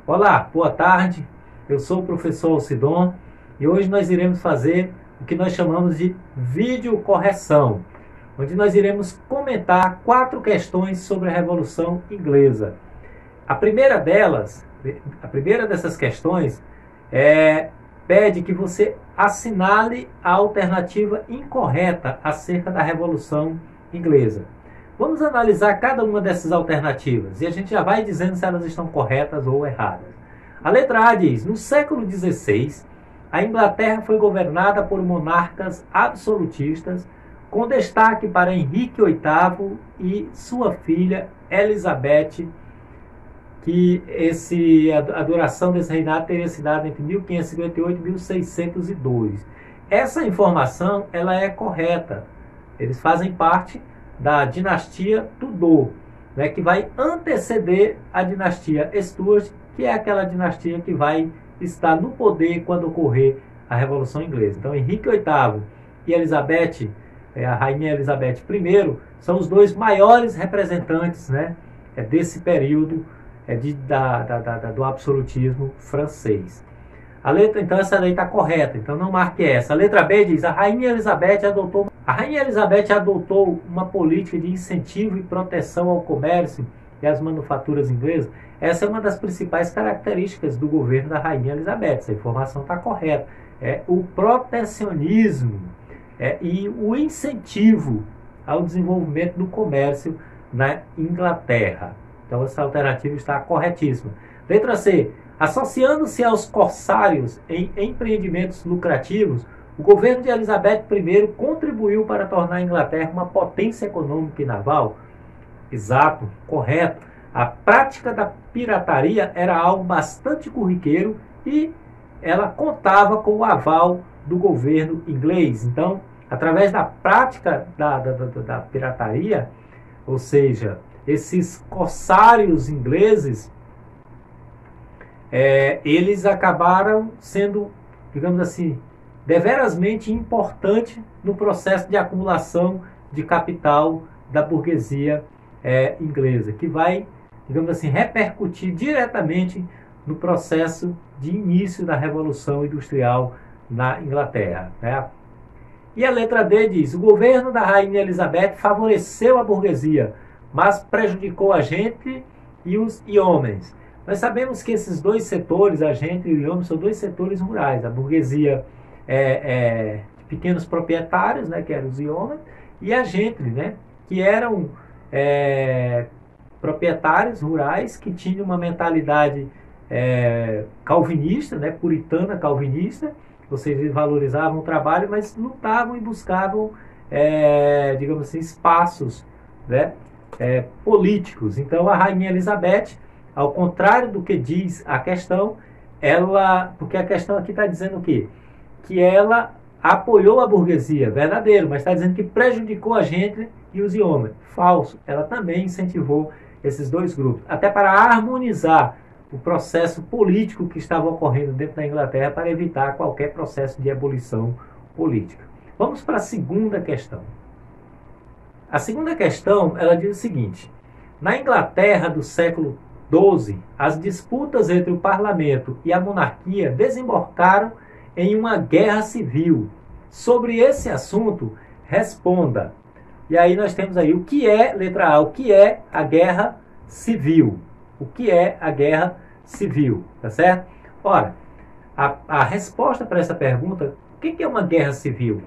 Olá, boa tarde. Eu sou o professor Alcidon e hoje nós iremos fazer o que nós chamamos de vídeo correção, onde nós iremos comentar 4 questões sobre a Revolução Inglesa. A primeira dessas questões pede que você assinale a alternativa incorreta acerca da Revolução Inglesa. Vamos analisar cada uma dessas alternativas e a gente já vai dizendo se elas estão corretas ou erradas. A letra A diz: no século XVI, a Inglaterra foi governada por monarcas absolutistas, com destaque para Henrique VIII e sua filha Elizabeth, que a duração desse reinado teria se dado entre 1558 e 1602. Essa informação ela é correta. Eles fazem parte da dinastia Tudor, né, que vai anteceder a dinastia Stuart, que é aquela dinastia que vai estar no poder quando ocorrer a Revolução Inglesa. Então, Henrique VIII e Elizabeth, a rainha Elizabeth I, são os dois maiores representantes, né, desse período do absolutismo francês. Então essa lei está correta, então não marque essa. A letra B diz: a Rainha Elizabeth adotou uma política de incentivo e proteção ao comércio e às manufaturas inglesas. Essa é uma das principais características do governo da Rainha Elizabeth. Essa informação está correta. O protecionismo e o incentivo ao desenvolvimento do comércio na Inglaterra. Então essa alternativa está corretíssima. Letra C. Associando-se aos corsários em empreendimentos lucrativos, o governo de Elizabeth I contribuiu para tornar a Inglaterra uma potência econômica e naval. Exato, correto. A prática da pirataria era algo bastante corriqueiro e ela contava com o aval do governo inglês. Então, através da prática da pirataria, ou seja, esses corsários ingleses, eles acabaram sendo, digamos assim, deverasmente importante no processo de acumulação de capital da burguesia inglesa, que vai, digamos assim, repercutir diretamente no processo de início da Revolução Industrial na Inglaterra, né? E a letra D diz: o governo da Rainha Elizabeth favoreceu a burguesia, mas prejudicou a gente e os homens. Nós sabemos que esses dois setores, a gente e o homem, são dois setores rurais. A burguesia de pequenos proprietários, né, que eram os homens, e a gente, né, que eram proprietários rurais que tinham uma mentalidade calvinista, né, puritana calvinista, ou seja, eles valorizavam o trabalho, mas lutavam e buscavam, digamos assim, espaços, né, políticos. Então a Rainha Elizabeth, ao contrário do que diz a questão, porque a questão aqui está dizendo o quê? Que ela apoiou a burguesia, verdadeiro, mas está dizendo que prejudicou a gente e os homens. Falso. Ela também incentivou esses dois grupos, até para harmonizar o processo político que estava ocorrendo dentro da Inglaterra, para evitar qualquer processo de ebulição política. Vamos para a segunda questão. A segunda questão, ela diz o seguinte: na Inglaterra do século XII, as disputas entre o parlamento e a monarquia desembocaram em uma guerra civil. Sobre esse assunto, responda. E aí nós temos aí o que é, letra A, o que é a guerra civil? O que é a guerra civil? Tá certo? Ora, a resposta para essa pergunta: o que é uma guerra civil?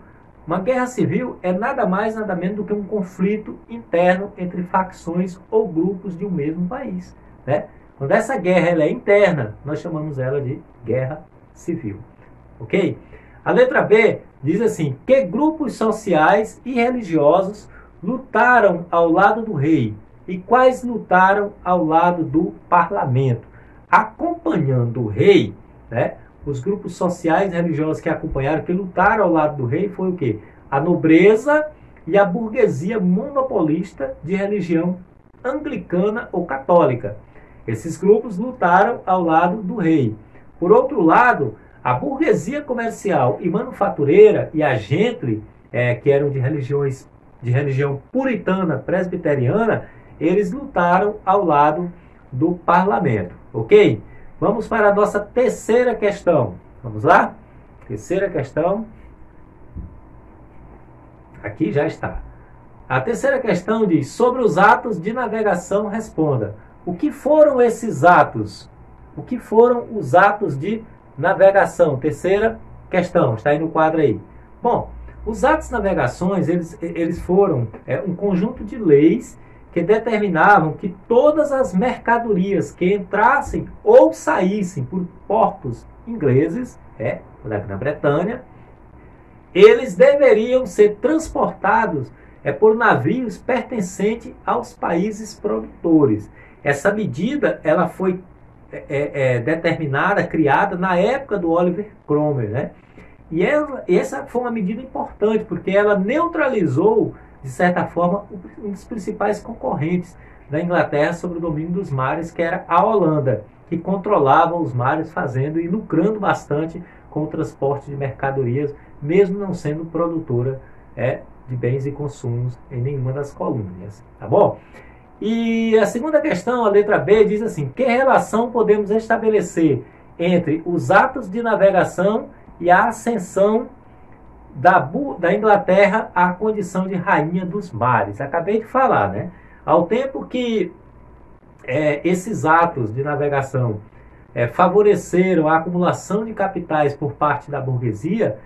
Uma guerra civil é nada mais, nada menos do que um conflito interno entre facções ou grupos de um mesmo país, né? Quando essa guerra ela é interna, nós chamamos ela de guerra civil. Ok? A letra B diz assim: que grupos sociais e religiosos lutaram ao lado do rei e quais lutaram ao lado do parlamento? Acompanhando o rei, né? Os grupos sociais e religiosos que acompanharam, que lutaram ao lado do rei, foi o quê? A nobreza e a burguesia monopolista de religião anglicana ou católica. Esses grupos lutaram ao lado do rei. Por outro lado, a burguesia comercial e manufatureira e a gentry, que eram de religião puritana, presbiteriana, eles lutaram ao lado do parlamento, ok? Vamos para a nossa terceira questão. Vamos lá? Terceira questão. Aqui já está. A terceira questão diz: sobre os atos de navegação, responda. O que foram esses atos? O que foram os atos de navegação? Terceira questão, está aí no quadro aí. Bom, os atos de navegações, eles foram um conjunto de leis que determinavam que todas as mercadorias que entrassem ou saíssem por portos ingleses, da Grã-Bretanha, eles deveriam ser transportados por navios pertencentes aos países produtores. Essa medida ela foi determinada, criada na época do Oliver Cromwell, né? E essa foi uma medida importante, porque ela neutralizou, de certa forma, um dos principais concorrentes da Inglaterra sobre o domínio dos mares, que era a Holanda, que controlava os mares, fazendo e lucrando bastante com o transporte de mercadorias, mesmo não sendo produtora de bens e consumos em nenhuma das colônias. Tá bom? E a segunda questão, a letra B, diz assim: que relação podemos estabelecer entre os atos de navegação e a ascensão da Inglaterra à condição de rainha dos mares? Acabei de falar, né? Ao tempo que esses atos de navegação favoreceram a acumulação de capitais por parte da burguesia,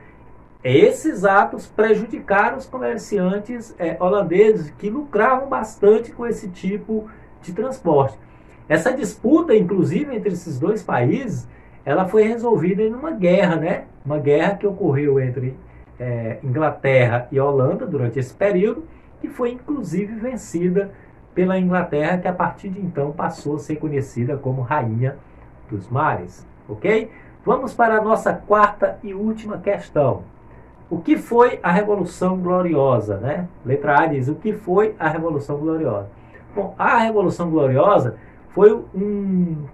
esses atos prejudicaram os comerciantes holandeses, que lucravam bastante com esse tipo de transporte. Essa disputa, inclusive, entre esses dois países, ela foi resolvida em uma guerra, né? Uma guerra que ocorreu entre Inglaterra e Holanda durante esse período, que foi inclusive vencida pela Inglaterra, que a partir de então passou a ser conhecida como Rainha dos Mares. Ok? Vamos para a nossa quarta e última questão. O que foi a Revolução Gloriosa, né? Letra A diz: o que foi a Revolução Gloriosa? Bom, a Revolução Gloriosa foi um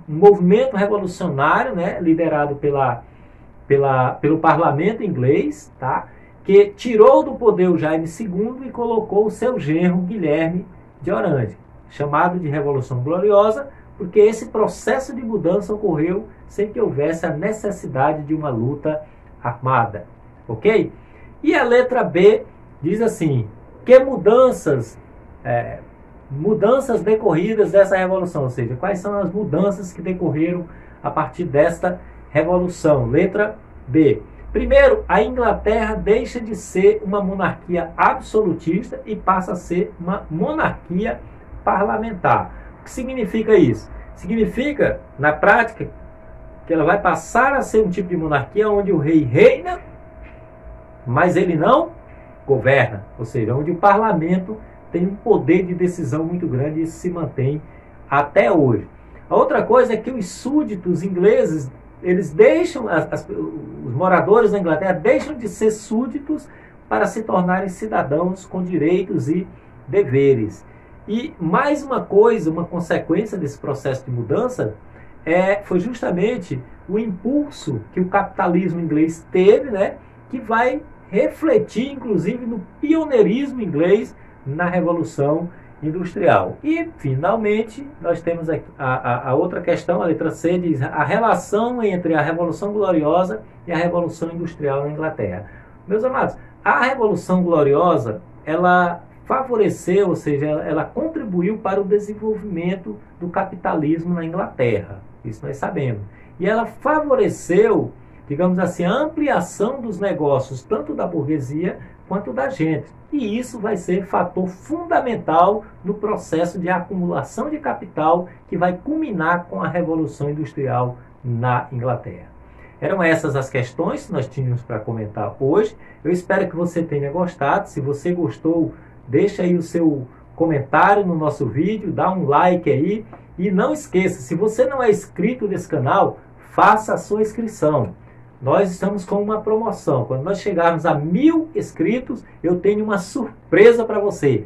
movimento revolucionário, né, liderado pelo parlamento inglês, tá? Que tirou do poder o Jaime II e colocou o seu genro Guilherme de Orange, chamado de Revolução Gloriosa, porque esse processo de mudança ocorreu sem que houvesse a necessidade de uma luta armada. Ok? E a letra B diz assim: que mudanças decorridas dessa revolução, ou seja, quais são as mudanças que decorreram a partir desta revolução? Letra B. Primeiro, a Inglaterra deixa de ser uma monarquia absolutista e passa a ser uma monarquia parlamentar. O que significa isso? Significa, na prática, que ela vai passar a ser um tipo de monarquia onde o rei reina, mas ele não governa, ou seja, onde o parlamento tem um poder de decisão muito grande, e isso se mantém até hoje. A outra coisa é que os súditos ingleses, eles deixam, os moradores da Inglaterra deixam de ser súditos para se tornarem cidadãos com direitos e deveres. E mais uma coisa, uma consequência desse processo de mudança, foi justamente o impulso que o capitalismo inglês teve, né, que vai refletir, inclusive, no pioneirismo inglês na Revolução Industrial. E, finalmente, nós temos aqui a outra questão, a letra C, diz a relação entre a Revolução Gloriosa e a Revolução Industrial na Inglaterra. Meus amados, a Revolução Gloriosa, ela favoreceu, ou seja, ela contribuiu para o desenvolvimento do capitalismo na Inglaterra. Isso nós sabemos. E ela favoreceu, digamos assim, a ampliação dos negócios, tanto da burguesia quanto da gente. E isso vai ser fator fundamental no processo de acumulação de capital que vai culminar com a Revolução Industrial na Inglaterra. Eram essas as questões que nós tínhamos para comentar hoje. Eu espero que você tenha gostado. Se você gostou, deixa aí o seu comentário no nosso vídeo, dá um like aí. E não esqueça, se você não é inscrito nesse canal, faça a sua inscrição. Nós estamos com uma promoção. Quando nós chegarmos a 1000 inscritos, eu tenho uma surpresa para você.